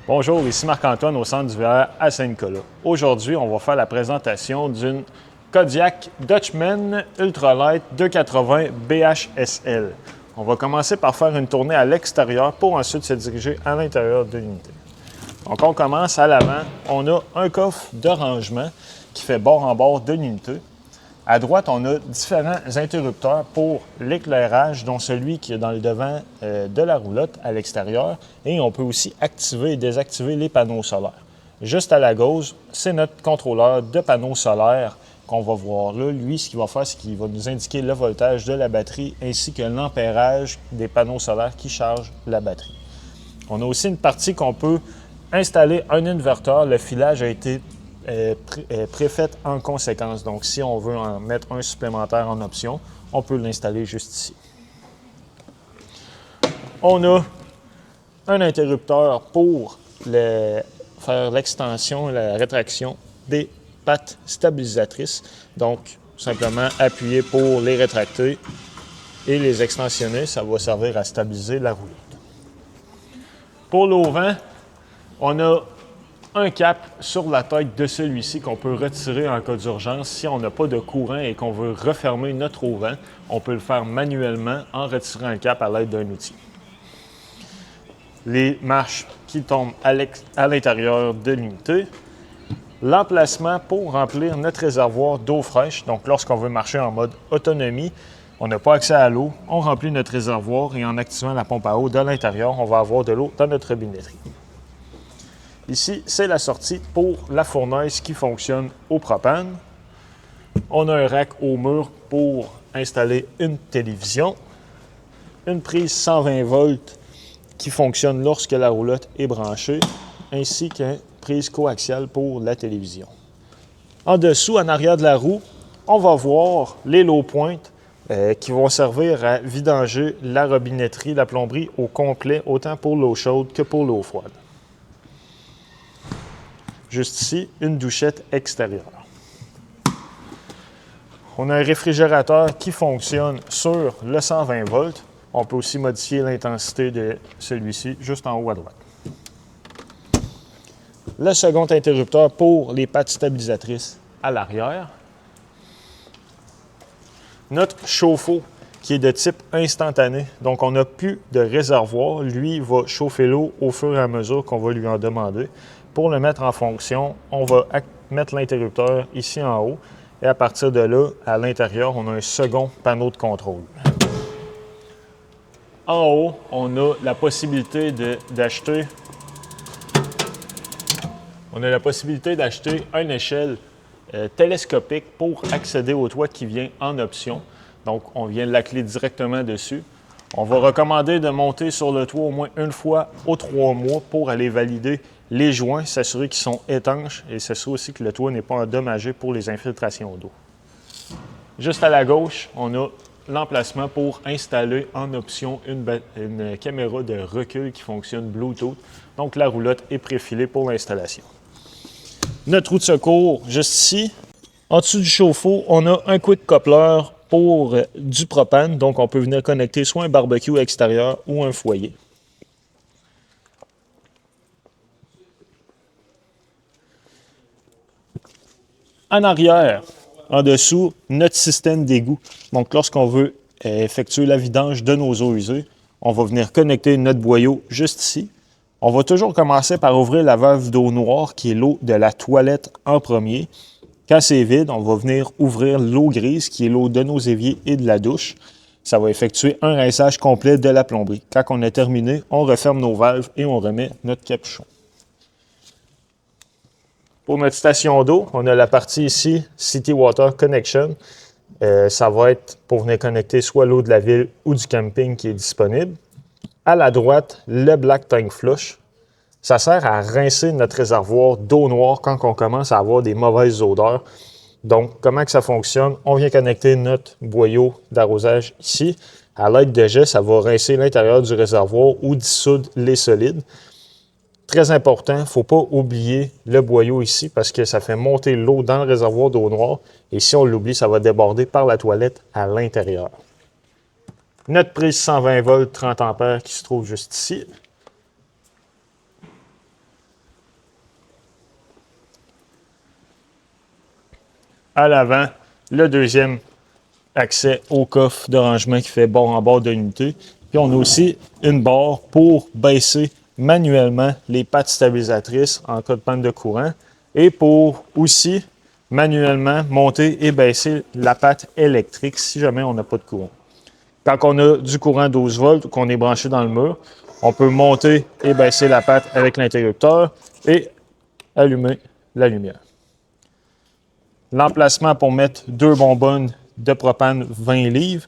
Bonjour, ici Marc-Antoine au centre d'hiver à Saint-Nicolas. Aujourd'hui, on va faire la présentation d'une Kodiak Dutchman Ultralight 280 BHSL. On va commencer par faire une tournée à l'extérieur pour ensuite se diriger à l'intérieur de l'unité. Donc on commence à l'avant. On a un coffre de rangement qui fait bord en bord de l'unité. À droite, on a différents interrupteurs pour l'éclairage, dont celui qui est dans le devant de la roulotte à l'extérieur. Et on peut aussi activer et désactiver les panneaux solaires. Juste à la gauche, c'est notre contrôleur de panneaux solaires qu'on va voir là. Lui, ce qu'il va faire, c'est qu'il va nous indiquer le voltage de la batterie ainsi que l'ampérage des panneaux solaires qui chargent la batterie. On a aussi une partie qu'on peut installer un inverteur. Le filage a été préfaite en conséquence. Donc, si on veut en mettre un supplémentaire en option, on peut l'installer juste ici. On a un interrupteur pour faire l'extension et la rétraction des pattes stabilisatrices. Donc, simplement appuyer pour les rétracter et les extensionner. Ça va servir à stabiliser la roulotte. Pour l'auvent, on a un cap sur la tête de celui-ci qu'on peut retirer en cas d'urgence. Si on n'a pas de courant et qu'on veut refermer notre auvent, on peut le faire manuellement en retirant le cap à l'aide d'un outil. Les marches qui tombent à l'intérieur de l'unité. L'emplacement pour remplir notre réservoir d'eau fraîche. Donc, lorsqu'on veut marcher en mode autonomie, on n'a pas accès à l'eau, on remplit notre réservoir et en activant la pompe à eau de l'intérieur, on va avoir de l'eau dans notre robinetterie. Ici, c'est la sortie pour la fournaise qui fonctionne au propane. On a un rack au mur pour installer une télévision. Une prise 120 volts qui fonctionne lorsque la roulotte est branchée, ainsi qu'une prise coaxiale pour la télévision. En dessous, en arrière de la roue, on va voir les low points qui vont servir à vidanger la robinetterie, la plomberie au complet, autant pour l'eau chaude que pour l'eau froide. Juste ici, une douchette extérieure. On a un réfrigérateur qui fonctionne sur le 120 volts. On peut aussi modifier l'intensité de celui-ci juste en haut à droite. Le second interrupteur pour les pattes stabilisatrices à l'arrière. Notre chauffe-eau qui est de type instantané. Donc, on n'a plus de réservoir. Lui va chauffer l'eau au fur et à mesure qu'on va lui en demander. Pour le mettre en fonction, on va mettre l'interrupteur ici en haut. Et à partir de là, à l'intérieur, on a un second panneau de contrôle. En haut, on a la possibilité d'acheter une échelle télescopique pour accéder au toit qui vient en option. Donc, on vient lacler directement dessus. On va recommander de monter sur le toit au moins une fois aux 3 mois pour aller valider les joints, s'assurer qu'ils sont étanches et s'assurer aussi que le toit n'est pas endommagé pour les infiltrations d'eau. Juste à la gauche, on a l'emplacement pour installer en option une caméra de recul qui fonctionne Bluetooth. Donc, la roulotte est préfilée pour l'installation. Notre roue de secours, juste ici. En dessous du chauffe-eau, on a un quick coupler pour du propane. Donc, on peut venir connecter soit un barbecue extérieur ou un foyer. En arrière, en dessous, notre système d'égout. Donc, lorsqu'on veut effectuer la vidange de nos eaux usées, on va venir connecter notre boyau juste ici. On va toujours commencer par ouvrir la valve d'eau noire, qui est l'eau de la toilette en premier. Quand c'est vide, on va venir ouvrir l'eau grise, qui est l'eau de nos éviers et de la douche. Ça va effectuer un rinçage complet de la plomberie. Quand on a terminé, on referme nos valves et on remet notre capuchon. Pour notre station d'eau, on a la partie ici, City Water Connection. Ça va être pour venir connecter soit l'eau de la ville ou du camping qui est disponible. À la droite, le Black Tank Flush. Ça sert à rincer notre réservoir d'eau noire quand on commence à avoir des mauvaises odeurs. Donc, comment que ça fonctionne? On vient connecter notre boyau d'arrosage ici. À l'aide de jet, ça va rincer l'intérieur du réservoir ou dissoudre les solides. Très important, il ne faut pas oublier le boyau ici parce que ça fait monter l'eau dans le réservoir d'eau noire et si on l'oublie, ça va déborder par la toilette à l'intérieur. Notre prise 120 volts 30 ampères qui se trouve juste ici. À l'avant, le deuxième accès au coffre de rangement qui fait bord en bord de l'unité. Puis on a aussi une barre pour baisser manuellement les pattes stabilisatrices en cas de panne de courant et pour aussi manuellement monter et baisser la patte électrique si jamais on n'a pas de courant. Quand on a du courant 12 volts ou qu'on est branché dans le mur, on peut monter et baisser la patte avec l'interrupteur et allumer la lumière. L'emplacement pour mettre 2 bonbonnes de propane 20 livres,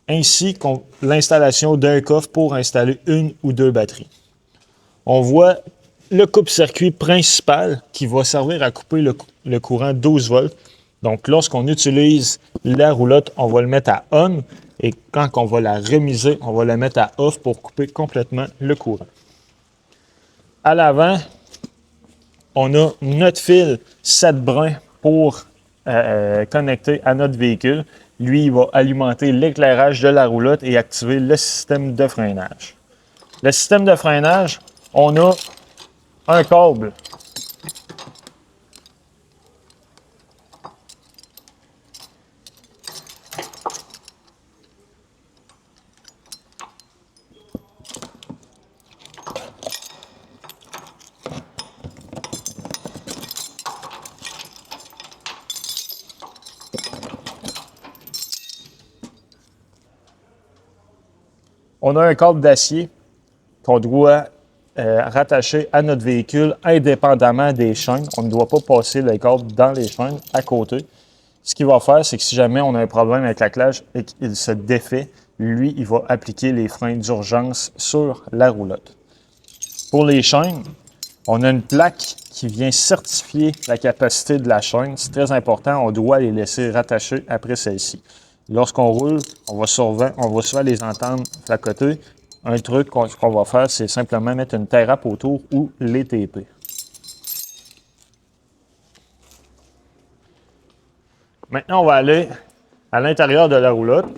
ainsi que l'installation d'un coffre pour installer 1 ou 2 batteries. On voit le coupe-circuit principal qui va servir à couper le courant 12 volts. Donc, lorsqu'on utilise la roulotte, on va le mettre à on et quand on va la remiser, on va la mettre à off pour couper complètement le courant. À l'avant, on a notre fil 7 brins pour connecté à notre véhicule. Lui, il va alimenter l'éclairage de la roulotte et activer le système de freinage. Le système de freinage, on a un câble on a un câble d'acier qu'on doit rattacher à notre véhicule indépendamment des chaînes. On ne doit pas passer le câble dans les chaînes à côté. Ce qu'il va faire, c'est que si jamais on a un problème avec la cloche et qu'il se défait, lui, il va appliquer les freins d'urgence sur la roulotte. Pour les chaînes, on a une plaque qui vient certifier la capacité de la chaîne. C'est très important, on doit les laisser rattachées après celle-ci. Lorsqu'on roule, on va souvent les entendre flacoter. Un truc qu'on va faire, c'est simplement mettre une tie wrap autour ou les taper. Maintenant, on va aller à l'intérieur de la roulotte.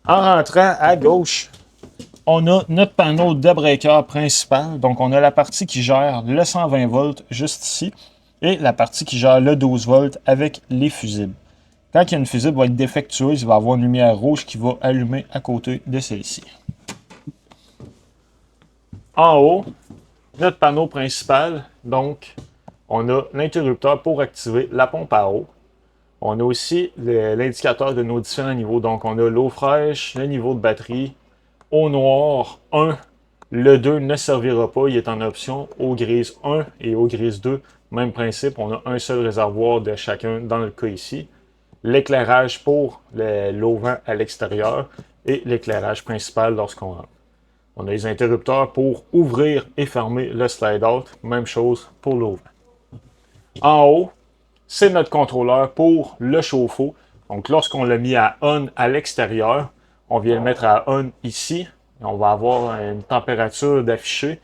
En rentrant à gauche, on a notre panneau de breaker principal. Donc, on a la partie qui gère le 120 volts juste ici et la partie qui gère le 12 volts avec les fusibles. Quand il y a une fusible va être défectueuse, il va y avoir une lumière rouge qui va allumer à côté de celle-ci. En haut, notre panneau principal, donc on a l'interrupteur pour activer la pompe à eau. On a aussi l'indicateur de nos différents niveaux. Donc on a l'eau fraîche, le niveau de batterie, eau noire 1, le 2 ne servira pas, il est en option, eau grise 1 et eau grise 2. Même principe, on a un seul réservoir de chacun dans le cas ici. L'éclairage pour l'auvent à l'extérieur et l'éclairage principal lorsqu'on rentre. On a les interrupteurs pour ouvrir et fermer le slide-out. Même chose pour l'auvent. En haut, c'est notre contrôleur pour le chauffe-eau. Donc, lorsqu'on l'a mis à on à l'extérieur, on vient le mettre à on ici. On va avoir une température d'affiché.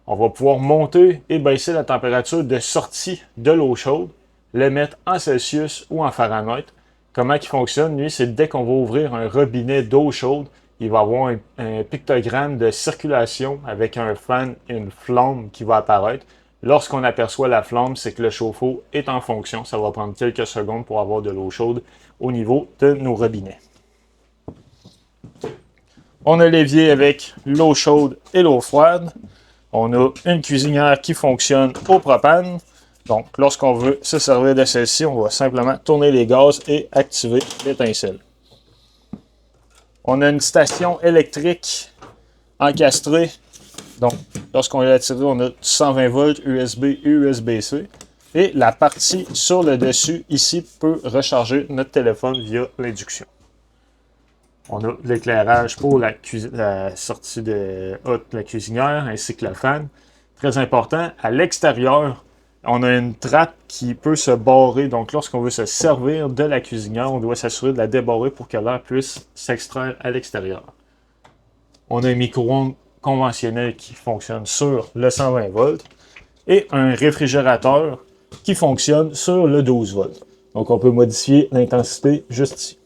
On va pouvoir monter et baisser la température de sortie de l'eau chaude, le mettre en Celsius ou en Fahrenheit. Comment il fonctionne, lui, c'est dès qu'on va ouvrir un robinet d'eau chaude, il va avoir un pictogramme de circulation avec un fan et une flamme qui va apparaître. Lorsqu'on aperçoit la flamme, c'est que le chauffe-eau est en fonction. Ça va prendre quelques secondes pour avoir de l'eau chaude au niveau de nos robinets. On a l'évier avec l'eau chaude et l'eau froide. On a une cuisinière qui fonctionne au propane. Donc, lorsqu'on veut se servir de celle-ci, on va simplement tourner les gaz et activer l'étincelle. On a une station électrique encastrée. Donc, lorsqu'on l'a tiré, on a 120 volts USB et USB-C. Et la partie sur le dessus, ici, peut recharger notre téléphone via l'induction. On a l'éclairage pour la sortie de la cuisinière ainsi que le fan. Très important, à l'extérieur, on a une trappe qui peut se barrer. Donc, lorsqu'on veut se servir de la cuisinière, on doit s'assurer de la débarrer pour que l'air puisse s'extraire à l'extérieur. on a un micro-ondes conventionnel qui fonctionne sur le 120 volts et un réfrigérateur qui fonctionne sur le 12 volts. Donc, on peut modifier l'intensité juste ici.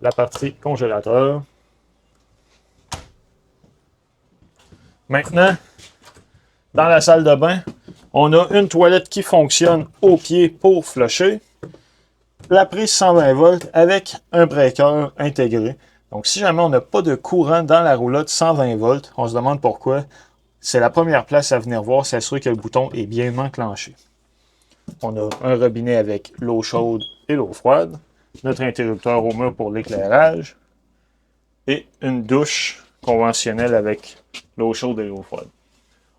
La partie congélateur. Maintenant, dans la salle de bain, on a une toilette qui fonctionne au pied pour flusher. La prise 120 volts avec un breaker intégré. Donc, si jamais on n'a pas de courant dans la roulotte 120 volts, on se demande pourquoi. C'est la première place à venir voir, s'assurer que le bouton est bien enclenché. On a un robinet avec l'eau chaude et l'eau froide, notre interrupteur au mur pour l'éclairage et une douche conventionnelle avec l'eau chaude et l'eau froide.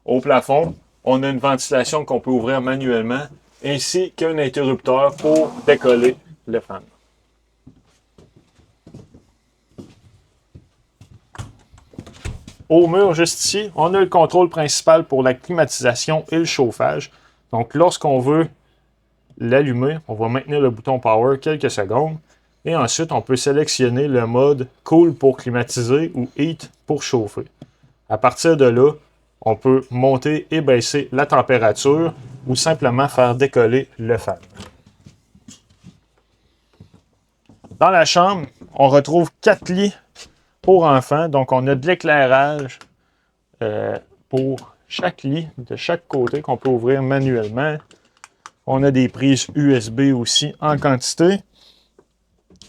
Au plafond, on a une ventilation qu'on peut ouvrir manuellement ainsi qu'un interrupteur pour décoller le fan. Au mur, juste ici, on a le contrôle principal pour la climatisation et le chauffage. Donc, lorsqu'on veut l'allumer, on va maintenir le bouton Power quelques secondes. Et ensuite, on peut sélectionner le mode Cool pour climatiser ou Heat pour chauffer. À partir de là, on peut monter et baisser la température ou simplement faire décoller le fan. Dans la chambre, on retrouve 4 lits pour enfants. Donc, on a de l'éclairage pour chaque lit de chaque côté qu'on peut ouvrir manuellement. On a des prises USB aussi en quantité.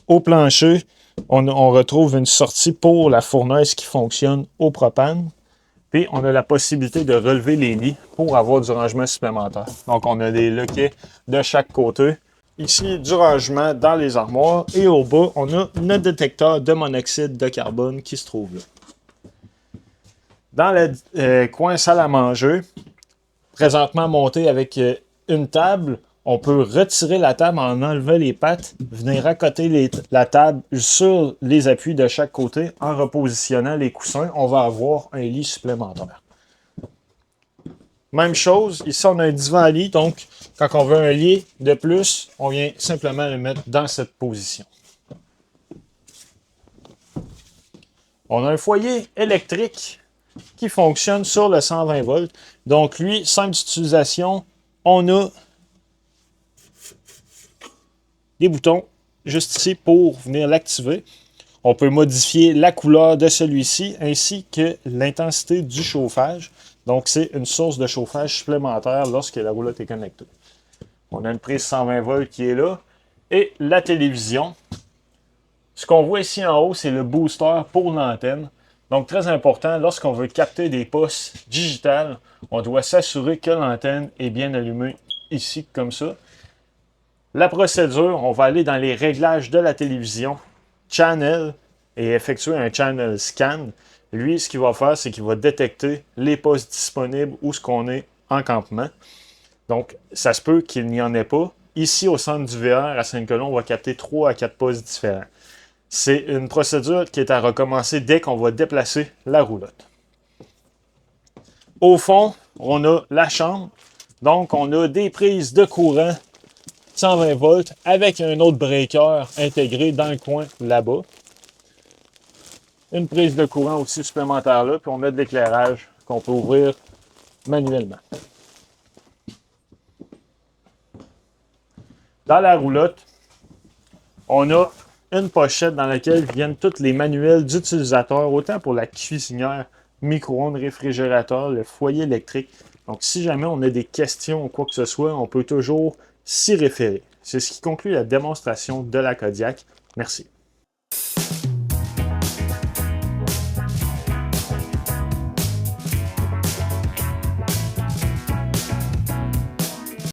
Au plancher, on retrouve une sortie pour la fournaise qui fonctionne au propane. Puis, on a la possibilité de relever les lits pour avoir du rangement supplémentaire. Donc, on a des loquets de chaque côté. Ici, du rangement dans les armoires. Et au bas, on a notre détecteur de monoxyde de carbone qui se trouve là. Dans le coin salle à manger, présentement monté avec une table, on peut retirer la table en enlevant les pattes, venir accoter la table sur les appuis de chaque côté. En repositionnant les coussins, on va avoir un lit supplémentaire. Même chose, ici on a un divan-lit, donc quand on veut un lit de plus, on vient simplement le mettre dans cette position. On a un foyer électrique qui fonctionne sur le 120 volts. Donc lui, simple d'utilisation, on a des boutons juste ici pour venir l'activer. On peut modifier la couleur de celui-ci ainsi que l'intensité du chauffage. Donc, c'est une source de chauffage supplémentaire lorsque la roulotte est connectée. On a une prise 120 volts qui est là. Et la télévision. Ce qu'on voit ici en haut, c'est le booster pour l'antenne. Donc, très important, lorsqu'on veut capter des postes digitales, on doit s'assurer que l'antenne est bien allumée ici, comme ça. La procédure, on va aller dans les réglages de la télévision, Channel, et effectuer un Channel Scan. Lui, ce qu'il va faire, c'est qu'il va détecter les postes disponibles où ce qu'on est en campement. Donc, ça se peut qu'il n'y en ait pas. Ici, au centre du VR, à Saint-Nicolas, on va capter 3 à 4 postes différents. C'est une procédure qui est à recommencer dès qu'on va déplacer la roulotte. Au fond, on a la chambre. Donc, on a des prises de courant 120 volts avec un autre breaker intégré dans le coin là-bas. Une prise de courant aussi supplémentaire là, puis on a de l'éclairage qu'on peut ouvrir manuellement. Dans la roulotte, on a une pochette dans laquelle viennent tous les manuels d'utilisateur, autant pour la cuisinière, micro-ondes, réfrigérateur, le foyer électrique. Donc, si jamais on a des questions ou quoi que ce soit, on peut toujours s'y référer. C'est ce qui conclut la démonstration de la Kodiak. Merci.